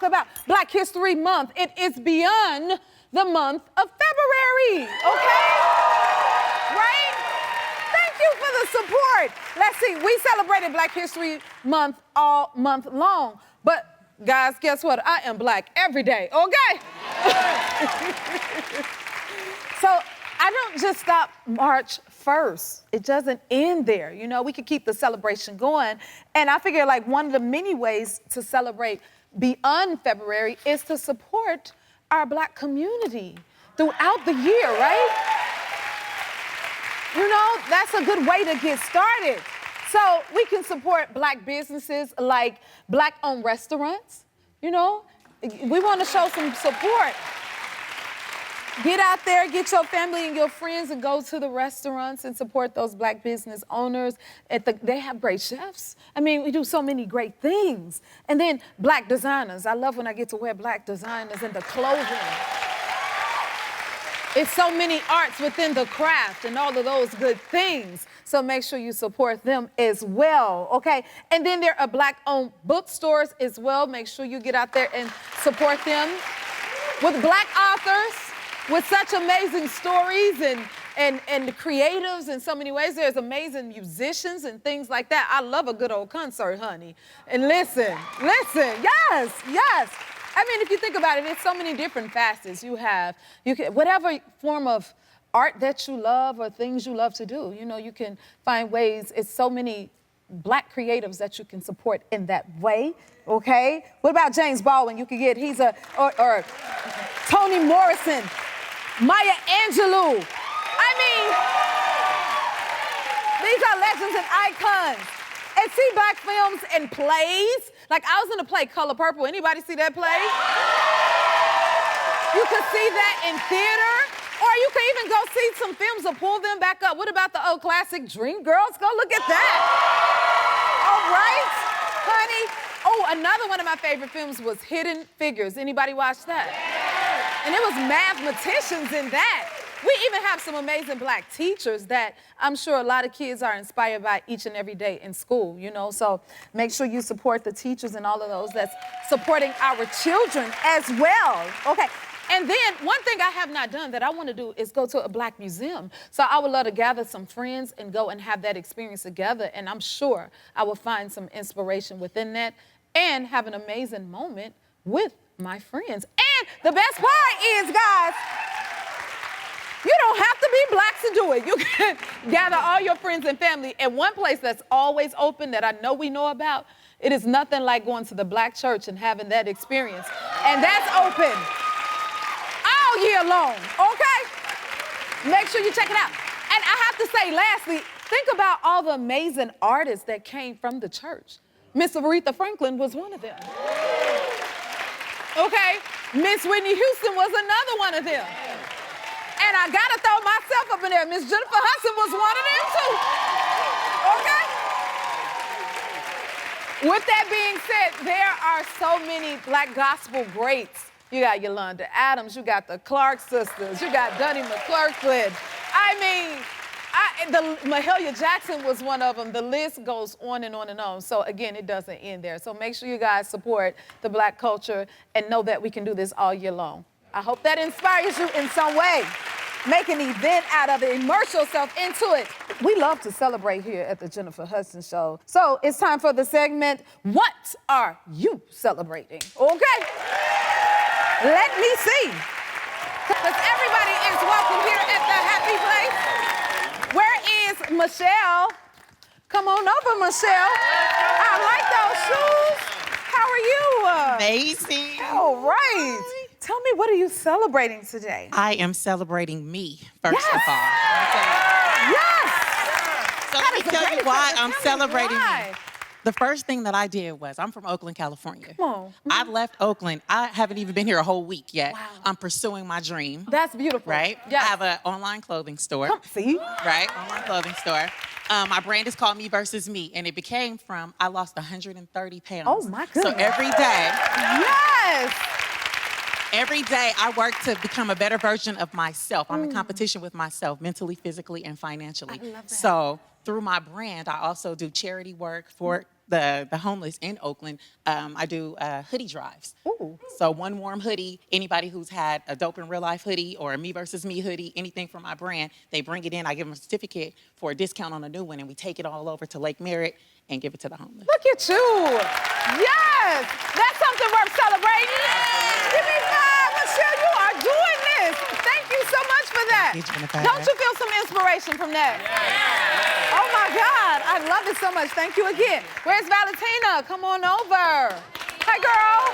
about Black History Month. It is beyond the month of February, okay? Right? Thank you for the support. Let's see, we celebrated Black History Month all month long, but guys, guess what? I am Black every day, okay? So I don't just stop March 1st. It doesn't end there. You know, we could keep the celebration going. And I figure like one of the many ways to celebrate beyond February is to support our Black community throughout the year, right? You know, that's a good way to get started. So we can support Black businesses like Black-owned restaurants, you know? We want to show some support. Get out there, get your family and your friends and go to the restaurants and support those Black business owners. They have great chefs. I mean, we do so many great things. And then Black designers. I love when I get to wear Black designers in the clothing. It's so many arts within the craft and all of those good things. So make sure you support them as well, okay? And then there are Black-owned bookstores as well. Make sure you get out there and support them with Black authors, with such amazing stories and creatives in so many ways. There's amazing musicians and things like that. I love a good old concert, honey. And listen, yes. I mean, if you think about it, it's so many different facets you have. You can, whatever form of art that you love or things you love to do, you know, you can find ways. It's so many Black creatives that you can support in that way, okay? What about James Baldwin? You could get, or Toni Morrison, Maya Angelou. I mean, these are legends and icons. And see Black films and plays. Like I was in a play, Color Purple. Anybody see that play? You could see that in theater, or you could even go see some films or pull them back up. What about the old classic Dreamgirls? Go look at that. All right, honey. Oh, another one of my favorite films was Hidden Figures. Anybody watch that? And it was mathematicians in that. We even have some amazing Black teachers that I'm sure a lot of kids are inspired by each and every day in school, you know? So make sure you support the teachers and all of those that's supporting our children as well, okay? And then one thing I have not done that I want to do is go to a Black museum. So I would love to gather some friends and go and have that experience together. And I'm sure I will find some inspiration within that and have an amazing moment with my friends. And the best part is, guys, you don't have to be Black to do it. You can gather all your friends and family. And one place that's always open that I know we know about, it is nothing like going to the Black church and having that experience. And that's open all year long, okay? Make sure you check it out. And I have to say, lastly, think about all the amazing artists that came from the church. Miss Aretha Franklin was one of them. Okay? Miss Whitney Houston was another one of them. And I gotta throw myself up in there. Miss Jennifer Hudson was one of them too, okay? With that being said, there are so many Black gospel greats. You got Yolanda Adams, you got the Clark sisters, you got Donnie McClurkin. I mean, Mahalia Jackson was one of them. The list goes on and on and on. So again, it doesn't end there. So make sure you guys support the Black culture and know that we can do this all year long. I hope that inspires you in some way. Make an event out of it, immerse yourself into it. We love to celebrate here at the Jennifer Hudson Show. So it's time for the segment, What Are You Celebrating? Okay? Let me see. Because everybody is welcome here at the happy place. Where is Michelle? Come on over, Michelle. I like those shoes. How are you? Amazing. All right. Tell me, what are you celebrating today? I am celebrating me, first of all. Yes! So let me tell you why I'm celebrating me. The first thing that I did was, I'm from Oakland, California. Come on. I left Oakland. I haven't even been here a whole week yet. Wow. I'm pursuing my dream. That's beautiful. Right? Yes. I have an online clothing store. See? Right? Online clothing store. My brand is called Me Versus Me, and it became from, I lost 130 pounds. Oh, my goodness. So every day. Yes! Every day I work to become a better version of myself. I'm in competition with myself, mentally, physically, and financially. I love that. So through my brand, I also do charity work for the homeless in Oakland. I do hoodie drives. Ooh. So one warm hoodie, anybody who's had a Dope in Real Life hoodie or a Me Versus Me hoodie, anything from my brand, they bring it in. I give them a certificate for a discount on a new one, and we take it all over to Lake Merritt and give it to the homeless. Look at you. Yes. That's something worth celebrating. Give me 5. Michelle, you are doing this. Thank you so much for that. Thank you, Jennifer. Don't you feel some inspiration from that? Yeah. Oh, my God. I love it so much. Thank you again. Where's Valentina? Come on over. Hi, girl.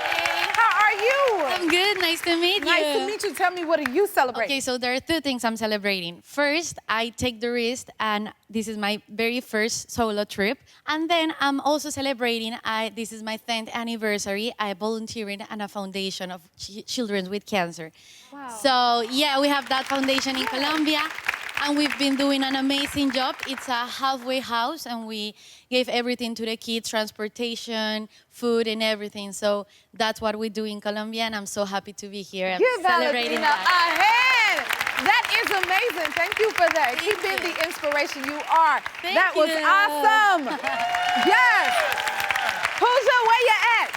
How are you? I'm good. Nice to meet you. Nice to meet you. Tell me, what are you celebrating? Okay, so there are 2 things I'm celebrating. First, I take the risk, and this is my very first solo trip. And then I'm also celebrating, this is my 10th anniversary. I volunteering at a foundation of children with cancer. Wow. So, yeah, we have that foundation in Colombia. And we've been doing an amazing job. It's a halfway house, and we gave everything to the kids, transportation, food, and everything. So that's what we do in Colombia, and I'm so happy to be here. Give celebrating Valentina that. a hand. That is amazing. Thank you for that. Keep being the inspiration you are. Thank that was you. awesome. Yes. Pooja, where you at?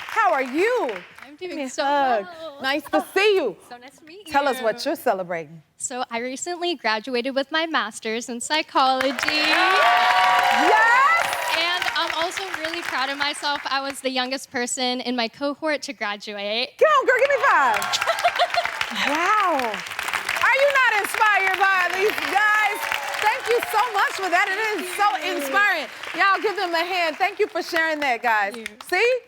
How are you? I'm Give me doing a so hug. well. Nice to see you. So nice to meet you. Tell us what you're celebrating. So I recently graduated with my master's in psychology. Yes. And I'm also really proud of myself. I was the youngest person in my cohort to graduate. Come on, girl, give me 5. Wow. Are you not inspired by these guys? Thank you so much for that. It is so inspiring. Y'all give them a hand. Thank you for sharing that, guys. See?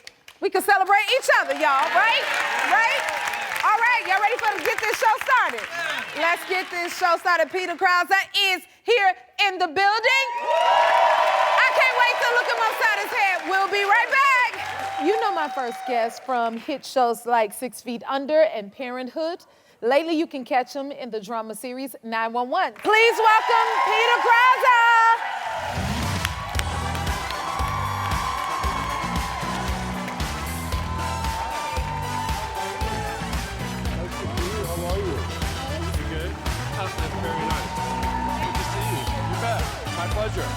We can celebrate each other, y'all, right? Right? All right, y'all ready to get this show started? Let's get this show started. Peter Krause is here in the building. I can't wait to look him upside his head. We'll be right back. You know my first guest from hit shows like 6 Feet Under and Parenthood. Lately, you can catch him in the drama series 911. Please welcome Peter Krause. Very nice. Good to see you. You bet. My pleasure.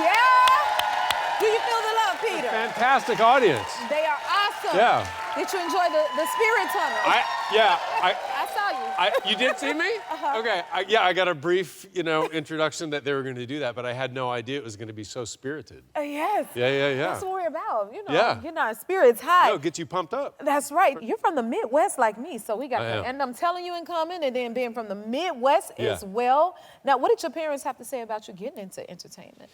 Yeah? Do you feel the love, Peter? Fantastic audience. They are awesome. Yeah. Did you enjoy the spirit tunnel? I saw you. You did see me? Okay. I got a brief, introduction that they were going to do that, but I had no idea it was going to be so spirited. Yes. Yeah. That's what we're about. Yeah. Getting our spirits high. No, get you pumped up. That's right. You're from the Midwest like me, so we got I that. am. And I'm telling you in common, and then being from the Midwest Yeah. as well. Now, what did your parents have to say about you getting into entertainment?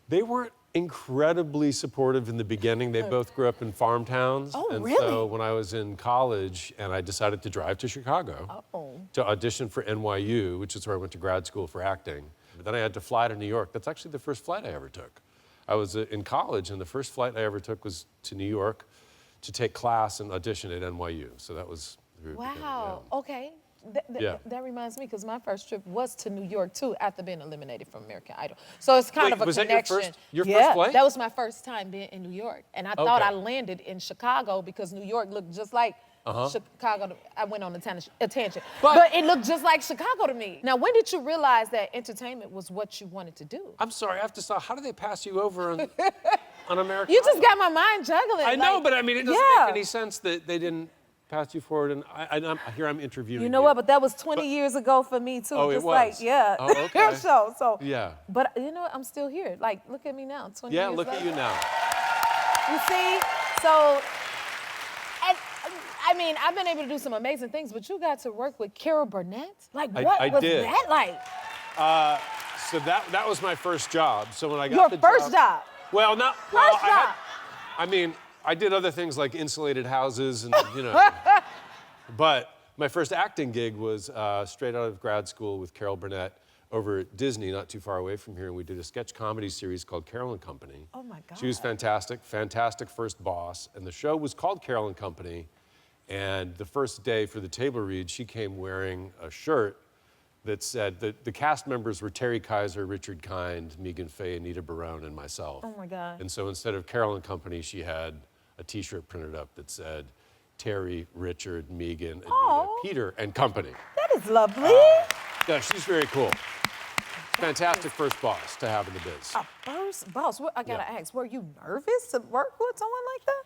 They weren't incredibly supportive in the beginning. They both grew up in farm towns. Oh, and really? so when I was in college and I decided to drive to Chicago to audition for NYU, which is where I went to grad school for acting. But then I had to fly to New York. That's actually the first flight I ever took. I was in college, and the first flight I ever took was to New York to take class and audition at NYU. So that was the very beginning, Wow. yeah. Okay. Yeah. That reminds me, because my first trip was to New York, too, after being eliminated from American Idol. So it's kind Wait, of a was that connection. your first flight? That was my first time being in New York. And I thought Okay. I landed in Chicago because New York looked just like Chicago. I went on a tangent. But it looked just like Chicago to me. Now, when did you realize that entertainment was what you wanted to do? I'm sorry, I have to stop. How do they pass you over on American You just Idol? got my mind juggling. I know, like, but I mean, it doesn't yeah. make any sense that they didn't pass you forward. And I'm interviewing you. You know what? But that was 20 years ago for me, too. Oh, it just was? like, yeah. Oh, okay. So, Yeah. But you know what? I'm still here. Like, look at me now, 20 Yeah, years look later. at you now. You see? So, and I mean, I've been able to do some amazing things, but you got to work with Carol Burnett? Like, what I was did. that like? So that was my first job. So when I got Your the first job? Well, not First job. I mean, I did other things like insulated houses and but my first acting gig was straight out of grad school with Carol Burnett over at Disney, not too far away from here, and we did a sketch comedy series called Carol and Company. Oh my God. She was fantastic first boss, and the show was called Carol and Company. And the first day for the table read, she came wearing a shirt that said the cast members were Terry Kaiser, Richard Kind, Megan Faye, Anita Barone, and myself. Oh my God. And so instead of Carol and Company, she had a T-shirt printed up that said Terry, Richard, Megan, Anita, Aw. Peter, and Company. That is lovely. Yeah, she's very cool. Fantastic first boss to have in the biz. A first boss. I gotta Yeah. ask, were you nervous to work with someone like that?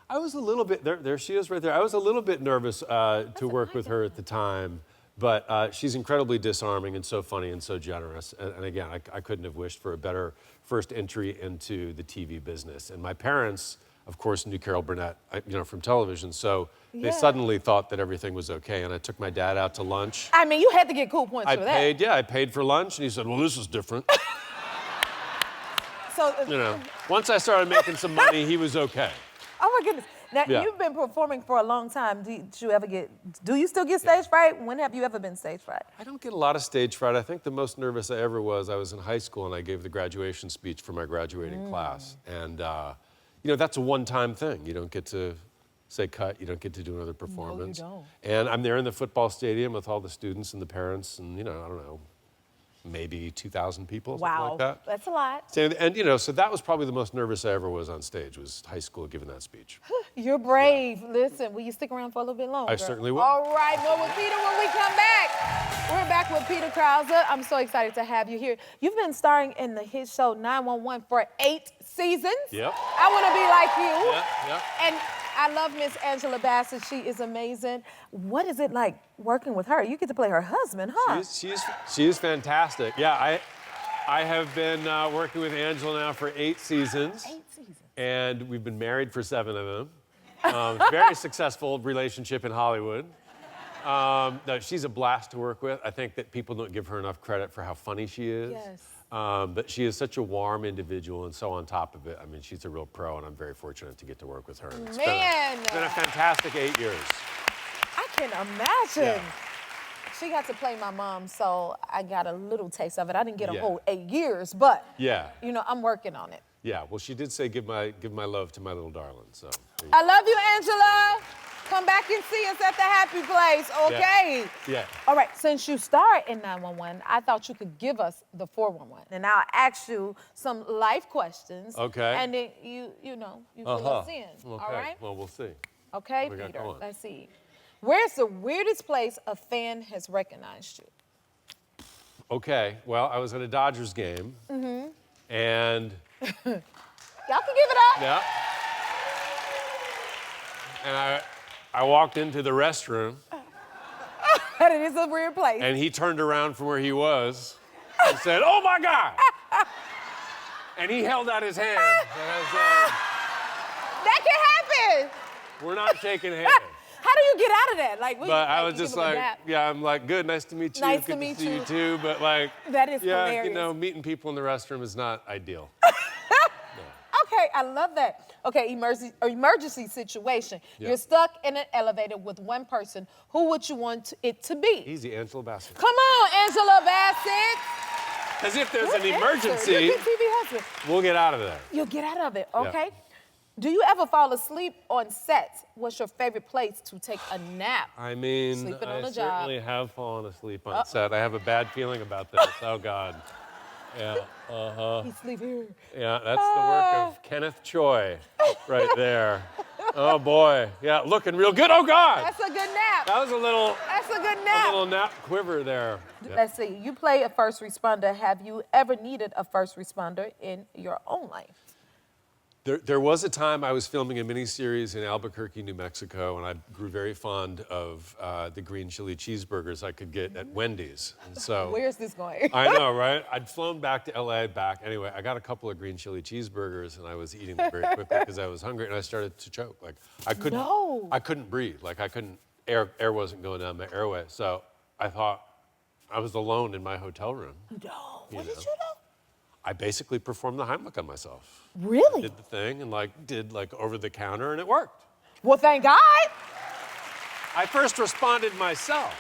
I was a little bit, there she is right there. I was a little bit nervous to work with her at the time, but she's incredibly disarming and so funny and so generous. And again, I couldn't have wished for a better first entry into the TV business. And my parents, of course, knew Carol Burnett, from television, so they suddenly thought that everything was okay. And I took my dad out to lunch. I mean, you had to get cool points for that. I paid for lunch, and he said, well, this is different. So, Once I started making some money, he was okay. oh my goodness. Now, Yeah. you've been performing for a long time. Do you still get stage fright? When have you ever been stage fright? I don't get a lot of stage fright. I think the most nervous I ever was, I was in high school and I gave the graduation speech for my graduating class. And, that's a one-time thing. You don't get to say cut. You don't get to do another performance. don't. And I'm there in the football stadium with all the students and the parents and, I don't know, maybe 2,000 people, something Wow, like that. that's a lot. And, so that was probably the most nervous I ever was on stage, was high school giving that speech. You're brave. Listen, will you stick around for a little bit longer? I certainly will. All right, more with Peter when we come back. We're back with Peter Krause. I'm so excited to have you here. You've been starring in the hit show 911 for 8 seasons. Yep. I want to be like you. Yep. And I love Miss Angela Bassett. She is amazing. What is it like working with her? You get to play her husband, huh? She's fantastic. Yeah, I have been working with Angela now for 8 seasons. 8 seasons. And we've been married for 7 of them. Very successful relationship in Hollywood. No, she's a blast to work with. I think that people don't give her enough credit for how funny she is. Yes. But she is such a warm individual and so on top of it. I mean, she's a real pro, and I'm very fortunate to get to work with her. And it's been a fantastic 8 years. I can imagine. Yeah. She got to play my mom, so I got a little taste of it. I didn't get a Yeah. whole 8 years, but Yeah. I'm working on it. Yeah, well, she did say give my love to my little darling, so. I love you, Angela. Come back and see us at the happy place, okay? Yeah. All right, since you starred in 911, I thought you could give us the 411. And I'll ask you some life questions. Okay. And then you fill us in, Okay. all right? Well, we'll see. Okay, we got Peter, going? let's see. Where's the weirdest place a fan has recognized you? Okay, well, I was at a Dodgers game, and Y'all can give it up. yeah, and I walked into the restroom, But it is a weird place. and he turned around from where he was and said, "Oh my God!" And he held out his hand, and I said, That can happen. "We're not shaking hands." How do you get out of that? But I was you just give 'em a like, dap? yeah, I'm like, good, nice to meet you. Nice to Good meet see you. you too. But like, That is yeah, hilarious. meeting people in the restroom is not ideal. Okay, I love that. Okay, emergency situation. Yeah. You're stuck in an elevator with one person. Who would you want it to be? Easy, Angela Bassett. Come on, Angela Bassett. As if there's Good an answer. emergency, You're a good TV husband. we'll get out of there. You'll get out of it, Yeah. okay? Do you ever fall asleep on set? What's your favorite place to take a nap? I mean, Sleeping on I the job. certainly have fallen asleep on set. I have a bad feeling about this. Oh, God. Yeah, He sleep here. yeah, that's the work of Kenneth Choi right there. Oh, boy. Yeah, looking real good. Oh, God. That's a good nap. That was a little nap. quiver there. Yeah. Let's see. You play a first responder. Have you ever needed a first responder in your own life? There was a time I was filming a miniseries in Albuquerque, New Mexico, and I grew very fond of the green chili cheeseburgers I could get at Wendy's. And so Where's this going? I know, right? I'd flown back to LA Anyway, I got a couple of green chili cheeseburgers, and I was eating them very quickly because I was hungry, and I started to choke. Like I couldn't breathe. Like I couldn't. Air wasn't going down my airway. So I thought I was alone in my hotel room. No. What did know. you do? I basically performed the Heimlich on myself. Really? Did the thing and did over the counter, and it worked. Well, thank God. I first responded myself.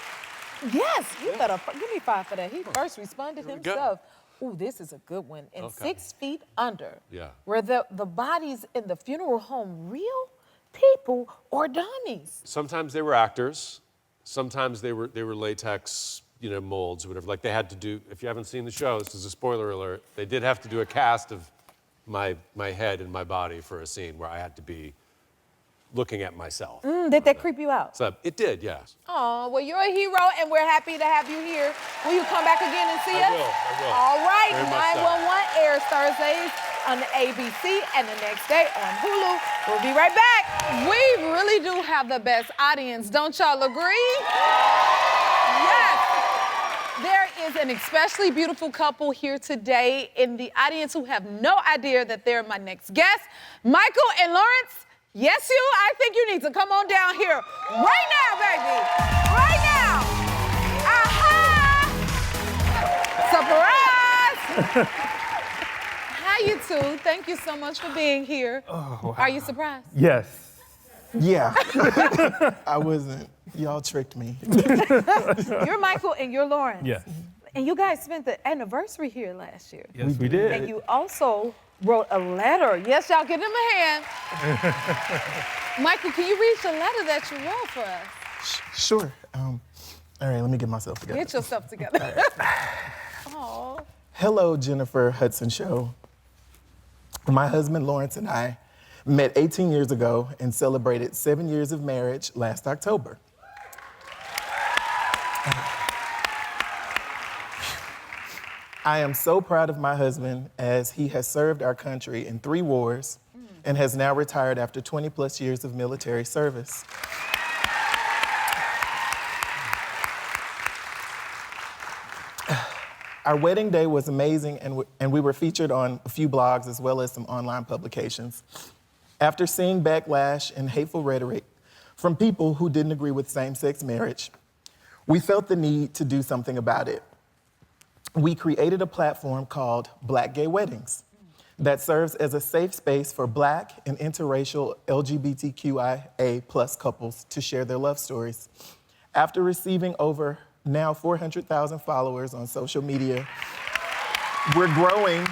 Yes, you better give me 5 for that. He first responded Here we go. himself. Ooh, this is a good one. And Okay. 6 feet under. Yeah. Were the bodies in the funeral home real people or dummies? Sometimes they were actors. Sometimes they were latex, molds or whatever. Like they had to do. If you haven't seen the show, this is a spoiler alert. They did have to do a cast of my head and my body for a scene where I had to be looking at myself. Did that creep you out? So it did, yes. Oh, well, you're a hero, and we're happy to have you here. Will you come back again and see us? I will. All right, Very much so. 911 airs Thursdays on the ABC and the next day on Hulu. We'll be right back. We really do have the best audience, don't y'all agree? Yes. There is an especially beautiful couple here today in the audience who have no idea that they're my next guest. Michael and Lawrence, yes, I think you need to come on down here right now, baby. Right now. Surprise! Hi, you two. Thank you so much for being here. Oh, wow. Are you surprised? Yes. Yeah. I wasn't. Y'all tricked me. You're Michael and you're Lauren. Yes. And you guys spent the anniversary here last year. Yes, we did. And you also wrote a letter. Yes, y'all give him a hand. Michael, can you read the letter that you wrote for us? Sure. All right, let me get myself together. Get yourself together. Aw. Hello, Jennifer Hudson Show. My husband Lawrence and I met 18 years ago and celebrated 7 years of marriage last October. I am so proud of my husband as he has served our country in 3 wars and has now retired after 20 plus years of military service. Our wedding day was amazing, and we were featured on a few blogs as well as some online publications. After seeing backlash and hateful rhetoric from people who didn't agree with same-sex marriage, we felt the need to do something about it. We created a platform called Black Gay Weddings that serves as a safe space for Black and interracial LGBTQIA+ couples to share their love stories. After receiving over now 400,000 followers on social media, we're growing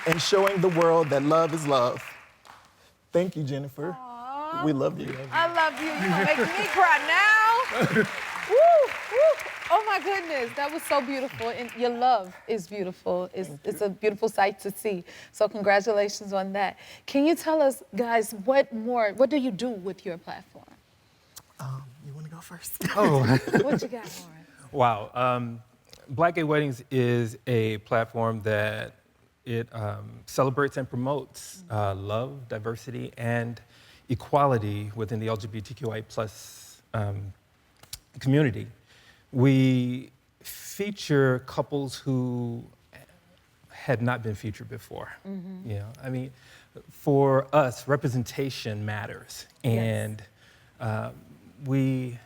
and showing the world that love is love. Thank you, Jennifer. Aww. We love you. I love you. You're gonna make me cry now. Woo, woo. Oh my goodness, that was so beautiful. And your love is beautiful. It's a beautiful sight to see. So congratulations on that. Can you tell us, guys, what do you do with your platform? You wanna go first? Oh. What you got, Lauren? Wow. Black Gay Weddings is a platform that it celebrates and promotes love, diversity, and equality within the LGBTQIA+ community. We feature couples who had not been featured before. Mm-hmm. You know, I mean, for us, representation matters, and we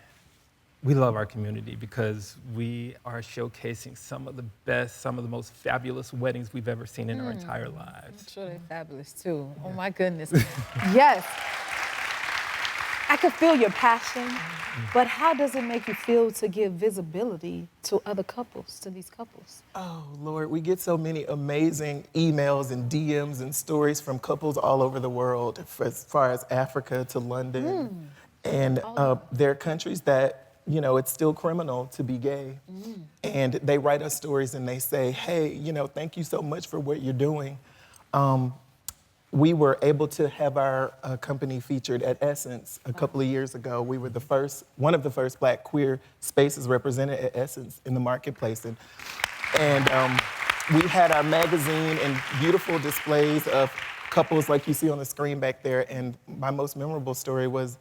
love our community because we are showcasing some of the best, some of the most fabulous weddings we've ever seen in our entire lives. I'm sure they're fabulous too. Oh my goodness. Yes. I could feel your passion, but how does it make you feel to give visibility to other couples, to these couples? Oh, Lord, we get so many amazing emails and DMs and stories from couples all over the world, as far as Africa to London. And there are countries that, you know, it's still criminal to be gay. And they write us stories and they say, hey, you know, thank you so much for what you're doing. We were able to have our company featured at Essence a couple of years ago. We were one of the first Black queer spaces represented at Essence in the marketplace. And we had our magazine and beautiful displays of couples like you see on the screen back there. And my most memorable story was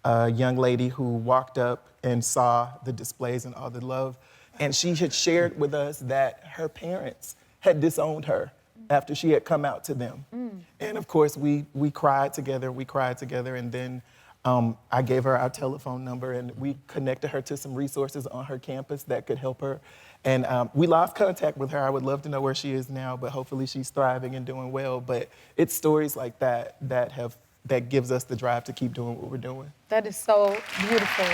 a young lady who walked up and saw the displays and all the love. And she had shared with us that her parents had disowned her after she had come out to them. And of course, we cried together, and then I gave her our telephone number, and we connected her to some resources on her campus that could help her. And we lost contact with her. I would love to know where she is now, but hopefully she's thriving and doing well. But it's stories like that that gives us the drive to keep doing what we're doing. That is so beautiful.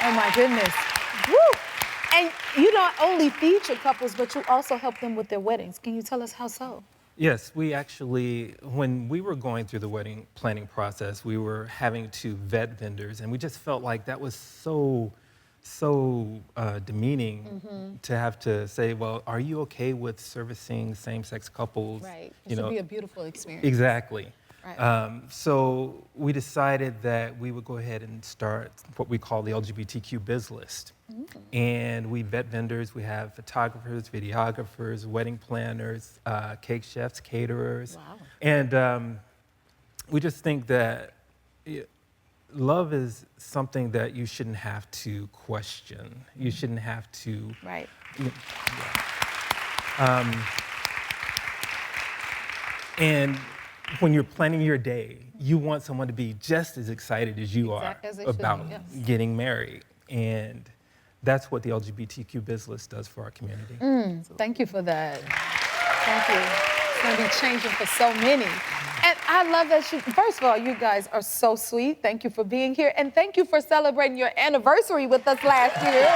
Oh my goodness. Woo! And you not only feature couples, but you also help them with their weddings. Can you tell us how so? Yes, we actually, when we were going through the wedding planning process, we were having to vet vendors, and we just felt like that was so demeaning to have to say, well, are you okay with servicing same-sex couples? Right. It You should know, be a beautiful experience. Exactly. Right. So we decided that we would go ahead and start what we call the LGBTQ biz list. And we vet vendors. We have photographers, videographers, wedding planners, cake chefs, caterers. Wow. And we just think that love is something that you shouldn't have to question. You shouldn't have to. Right. And when you're planning your day, you want someone to be just as excited as you are As they should be, about yes. getting married. And that's what the LGBTQ biz list does for our community. Thank you for that. Thank you. It's going to be changing for so many. And I love that first of all, you guys are so sweet. Thank you for being here. And thank you for celebrating your anniversary with us last year.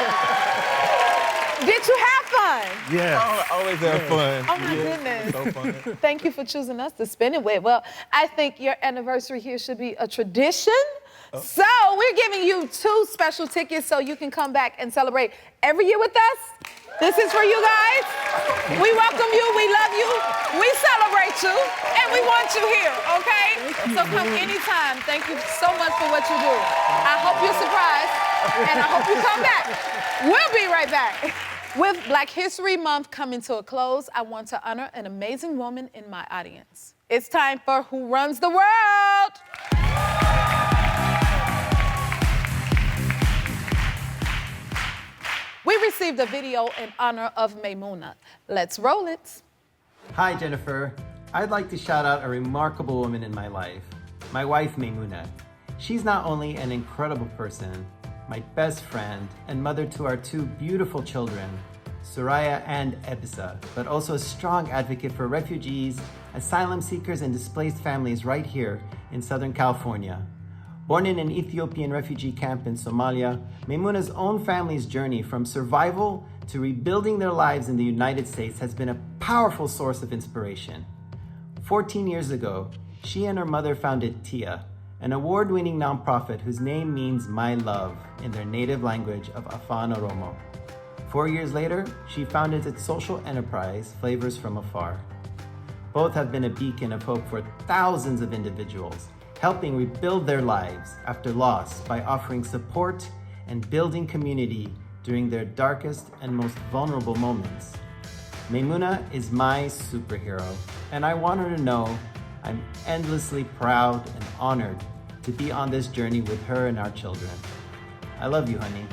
Did you have fun? Yeah. Always have fun. Oh my goodness. So fun. Thank you for choosing us to spend it with. Well, I think your anniversary here should be a tradition. So we're giving you 2 special tickets so you can come back and celebrate every year with us. This is for you guys. We welcome you, we love you, we celebrate you, and we want you here, okay? So come anytime. Thank you so much for what you do. I hope you're surprised, and I hope you come back. We'll be right back. With Black History Month coming to a close, I want to honor an amazing woman in my audience. It's time for Who Runs the World? We received a video in honor of Maymuna. Let's roll it. Hi, Jennifer. I'd like to shout out a remarkable woman in my life, my wife, Maymuna. She's not only an incredible person, my best friend, and mother to our 2 beautiful children, Soraya and Ebisa, but also a strong advocate for refugees, asylum seekers, and displaced families right here in Southern California. Born in an Ethiopian refugee camp in Somalia, Maymuna's own family's journey from survival to rebuilding their lives in the United States has been a powerful source of inspiration. 14 years ago, she and her mother founded TIA, an award-winning nonprofit whose name means my love in their native language of Afan Oromo. 4 years later, she founded its social enterprise, Flavors from Afar. Both have been a beacon of hope for thousands of individuals, helping rebuild their lives after loss by offering support and building community during their darkest and most vulnerable moments. Maymuna is my superhero, and I want her to know I'm endlessly proud and honored to be on this journey with her and our children. I love you, honey.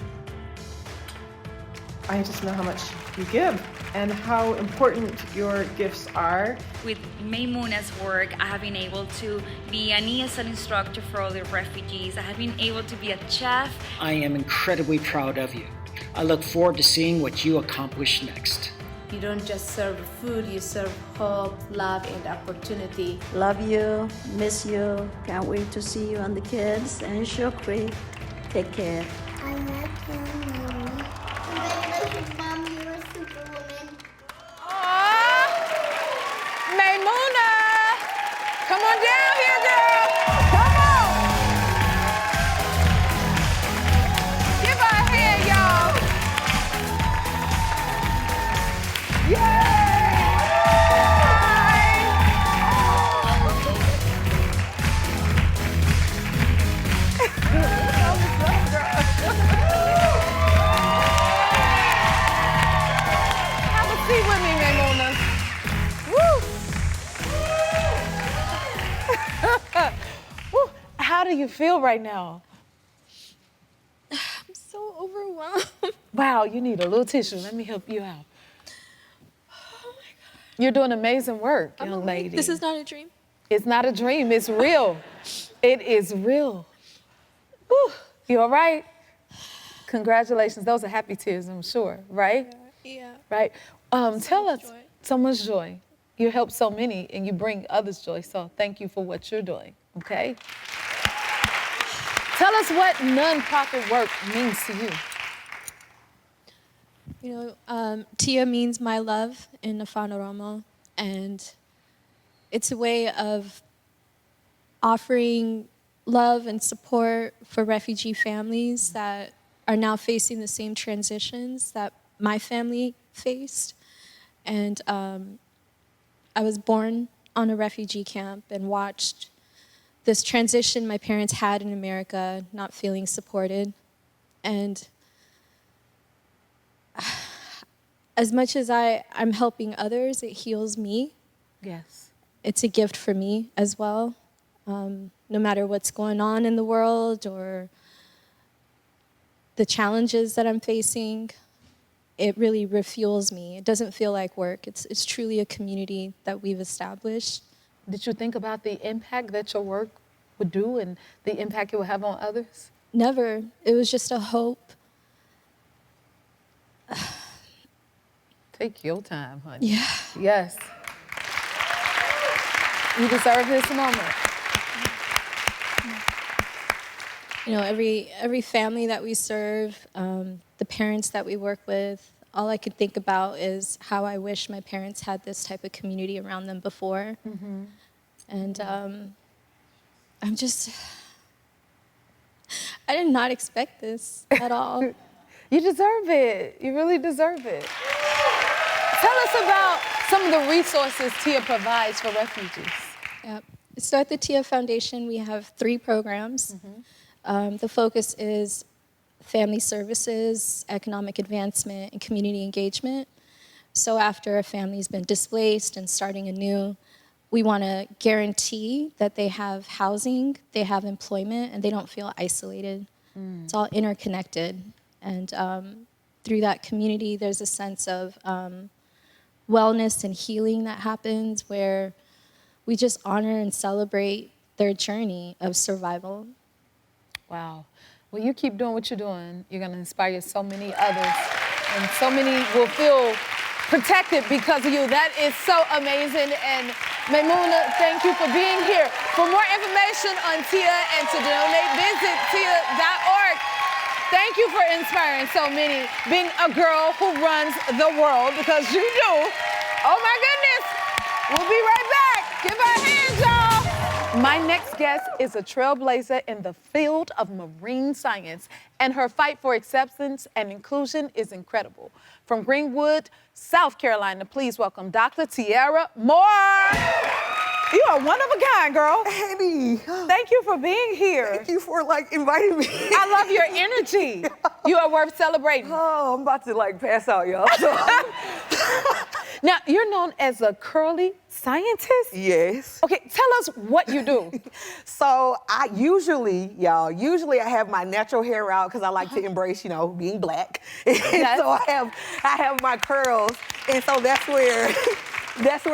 I just know how much you give and how important your gifts are. With Maymuna's work, I have been able to be an ESL instructor for other refugees. I have been able to be a chef. I am incredibly proud of you. I look forward to seeing what you accomplish next. You don't just serve food, you serve hope, love, and opportunity. Love you, miss you, can't wait to see you and the kids, and Shukri. Take care. I love you, Mommy. Congratulations, Mom, you're a superwoman. Aww. Maymuna, come on down here, girl. Come on. Give her a hand, y'all. Yay! Have a seat with me, Maymuna. Woo! Woo. How do you feel right now? I'm so overwhelmed. Wow, you need a little tissue. Let me help you out. You're doing amazing work, young lady. This is not a dream. It's not a dream, it's real. It is real. Whew. You all right? Congratulations, those are happy tears, I'm sure, right? Yeah. Right? Tell us, joy. so much joy. You help so many and you bring others joy, so thank you for what you're doing, okay? Tell us what nonprofit work means to you. You know, Tia means my love in Afan Oromo, and it's a way of offering love and support for refugee families that are now facing the same transitions that my family faced. And I was born on a refugee camp and watched this transition my parents had in America, not feeling supported. And as much as I'm helping others, it heals me. Yes. It's a gift for me as well. No matter what's going on in the world or the challenges that I'm facing, it really refuels me. It doesn't feel like work. It's truly a community that we've established. Did you think about the impact that your work would do and the impact it would have on others? Never. It was just a hope. Take your time, honey. Yeah. Yes. You deserve this moment. You know, every family that we serve, the parents that we work with, all I could think about is how I wish my parents had this type of community around them before. Mm-hmm. And I did not expect this at all. You deserve it. You really deserve it. Tell us about some of the resources TIA provides for refugees. Yep. So at the TIA Foundation, we have 3 programs. The focus is family services, economic advancement, and community engagement. So after a family's been displaced and starting anew, we want to guarantee that they have housing, they have employment, and they don't feel isolated. It's all interconnected. And through that community, there's a sense of wellness and healing that happens where we just honor and celebrate their journey of survival. Wow. Well, you keep doing what you're doing. You're going to inspire so many others, and so many will feel protected because of you. That is so amazing. And Maimouna, thank you for being here. For more information on TIA and to donate, visit TIA.org. Thank you for inspiring so many, being a girl who runs the world, because you do. Oh my goodness. We'll be right back. Give our hands, y'all. My next guest is a trailblazer in the field of marine science, and her fight for acceptance and inclusion is incredible. From Greenwood, South Carolina, please welcome Dr. Tiara Moore. You are one of a kind, girl. Annie. Thank you for being here. Thank you for inviting me. I love your energy. You are worth celebrating. Oh, I'm about to pass out, y'all. Now, you're known as a curly scientist? Yes. Okay, tell us what you do. So I usually I have my natural hair out because I like to embrace, being black. Yes. So I have my curls, and so that's where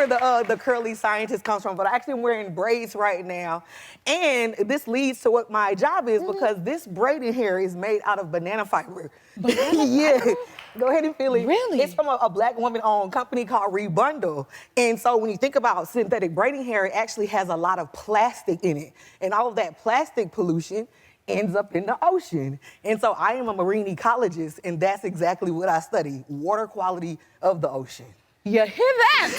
the curly scientist comes from. But I actually am wearing braids right now, and this leads to what my job is because this braided hair is made out of banana fiber. Yeah. Go ahead and feel it. Really? It's from a black woman-owned company called Rebundle. And so when you think about synthetic braiding hair, it actually has a lot of plastic in it. And all of that plastic pollution ends up in the ocean. And so I am a marine ecologist, and that's exactly what I study, water quality of the ocean. You hear that?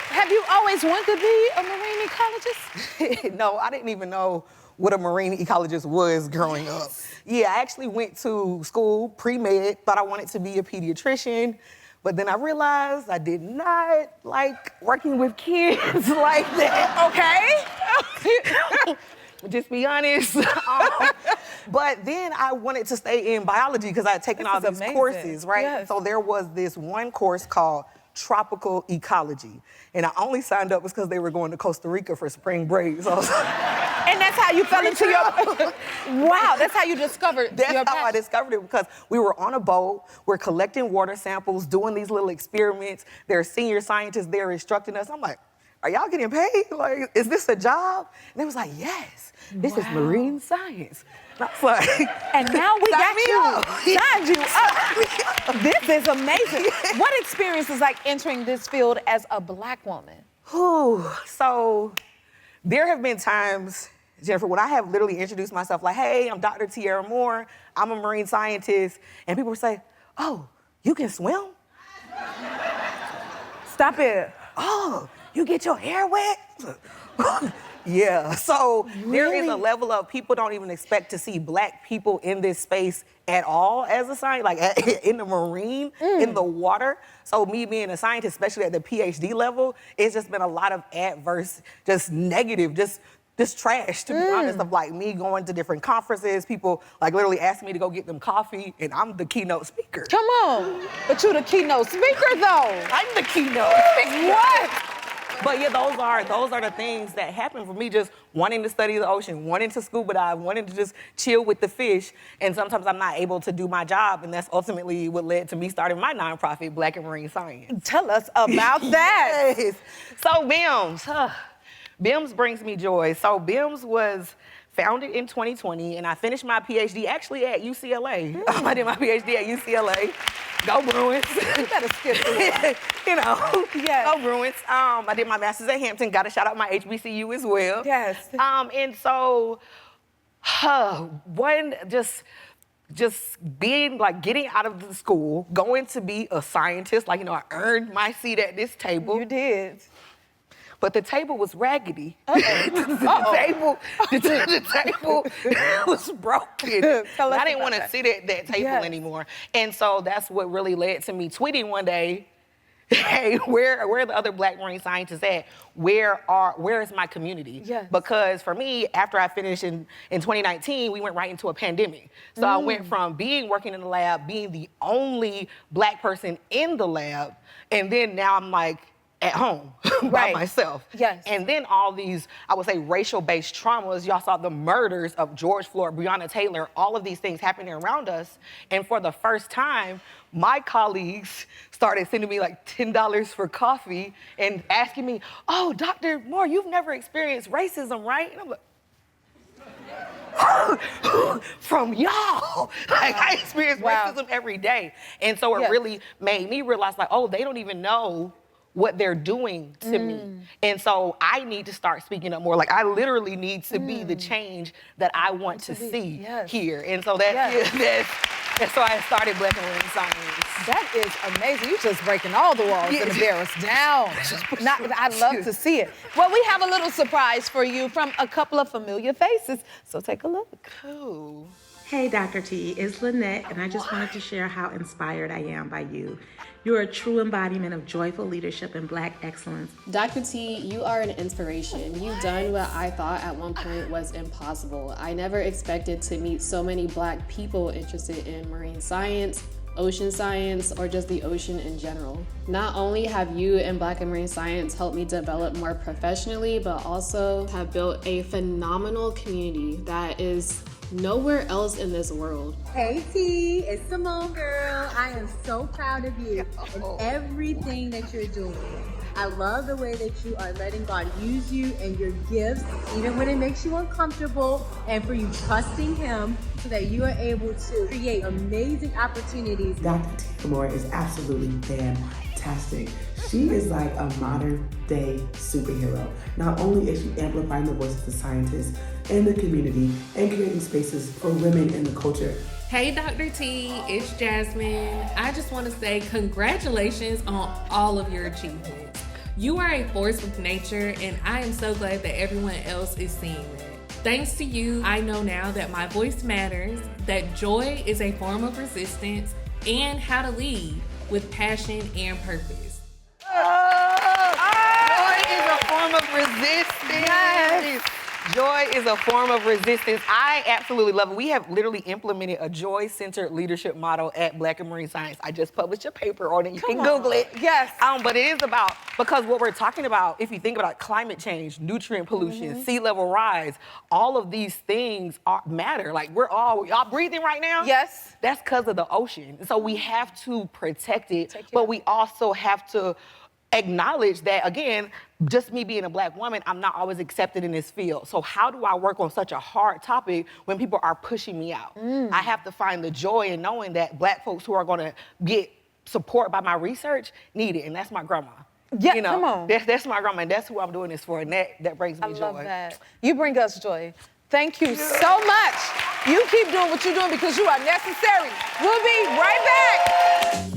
Have you always wanted to be a marine ecologist? No, I didn't even know what a marine ecologist was growing up. Yeah, I actually went to school, pre-med, thought I wanted to be a pediatrician, but then I realized I did not like working with kids like that. Okay. Just be honest. But then I wanted to stay in biology because I had taken all these courses, right? Yes. So there was this one course called Tropical Ecology. And I only signed up because they were going to Costa Rica for spring break. So and that's how you fell into your... Wow, that's how you discovered That's your how I discovered it, because we were on a boat, we're collecting water samples, doing these little experiments. There are senior scientists there instructing us. I'm like, are y'all getting paid? Is this a job? And they was like, yes, this is marine science. And I was like, and now we got you. Signed you up. This is amazing. What experience is like entering this field as a black woman? So there have been times, Jennifer, when I have literally introduced myself like, hey, I'm Dr. Tiara Moore, I'm a marine scientist, and people would say, oh, you can swim? Stop it. Oh, you get your hair wet? Yeah, so there is a level of people don't even expect to see black people in this space at all as a scientist, like in the marine, in the water. So me being a scientist, especially at the PhD level, it's just been a lot of adverse, just negative, just trash, to be honest, of like me going to different conferences, people like literally asking me to go get them coffee, and I'm the keynote speaker. Come on, but you the keynote speaker though. I'm the keynote speaker. What? But yeah, those are the things that happen for me, just wanting to study the ocean, wanting to scuba dive, wanting to just chill with the fish. And sometimes I'm not able to do my job, and that's ultimately what led to me starting my nonprofit, Black and Marine Science. Tell us about that. Yes. So BIMS, BIMS brings me joy. So BIMS was founded in 2020, and I finished my PhD actually at UCLA. I did my PhD at UCLA. Go Bruins. You better skip through. You know, yes. Go Bruins. I did my master's at Hampton. Got to shout out my HBCU as well. Yes. And so, just being like getting out of the school, going to be a scientist. Like, you know, I earned my seat at this table. You did. But the table was raggedy. The table was broken. I didn't want to sit at that table anymore. And so that's what really led to me tweeting one day, hey, where are the other Black marine scientists at? Where is my community? Yes. Because for me, after I finished in 2019, we went right into a pandemic. So I went from working in the lab, being the only Black person in the lab, and then now I'm like, at home by myself. Yes. And then all these, I would say, racial-based traumas. Y'all saw the murders of George Floyd, Breonna Taylor, all of these things happening around us. And for the first time, my colleagues started sending me like $10 for coffee and asking me, oh, Dr. Moore, you've never experienced racism, right? And I'm like, from y'all. Like, I experience racism every day. And so it really made me realize, like, oh, they don't even know what they're doing to me. And so I need to start speaking up more. Like, I literally need to be the change that I want to see here. And so that's why I started Black and Marine Science. That is amazing. You just breaking all the walls and bear us down. I love to see it. Well, we have a little surprise for you from a couple of familiar faces. So take a look. Cool. Hey, Dr. T, it's Lynette, and I just wanted to share how inspired I am by you. You're a true embodiment of joyful leadership and Black excellence. Dr. T, you are an inspiration. You've done what I thought at one point was impossible. I never expected to meet so many Black people interested in marine science, ocean science, or just the ocean in general. Not only have you and Black and Marine Science helped me develop more professionally, but also have built a phenomenal community that is nowhere else in this world. Hey T, it's Simone girl. I am so proud of you and everything that you're doing. I love the way that you are letting God use you and your gifts, even when it makes you uncomfortable, and for you trusting Him so that you are able to create amazing opportunities. Dr. T. Moore is absolutely fantastic. She is like a modern day superhero. Not only is she amplifying the voices of scientists in the community and creating spaces for women in the culture. Hey Dr. T, it's Jasmine. I just want to say congratulations on all of your achievements. You are a force with nature, and I am so glad that everyone else is seeing that. Thanks to you, I know now that my voice matters, that joy is a form of resistance, and how to lead with passion and purpose. Joy is a form of resistance. Yes. Joy is a form of resistance. I absolutely love it. We have literally implemented a joy-centered leadership model at Black and Marine Science. I just published a paper on it. You can Google it. Yes. But it is about, because what we're talking about, if you think about climate change, nutrient pollution, sea level rise, all of these things matter. Like, y'all breathing right now? Yes. That's because of the ocean. So we have to protect it, but we also have to acknowledge that, again, just me being a Black woman, I'm not always accepted in this field. So how do I work on such a hard topic when people are pushing me out? I have to find the joy in knowing that Black folks who are gonna get support by my research need it, and that's my grandma. Yeah, come on. That's my grandma, and that's who I'm doing this for, and that brings me joy. I love that. You bring us joy. Thank you so much. You keep doing what you're doing because you are necessary. We'll be right back.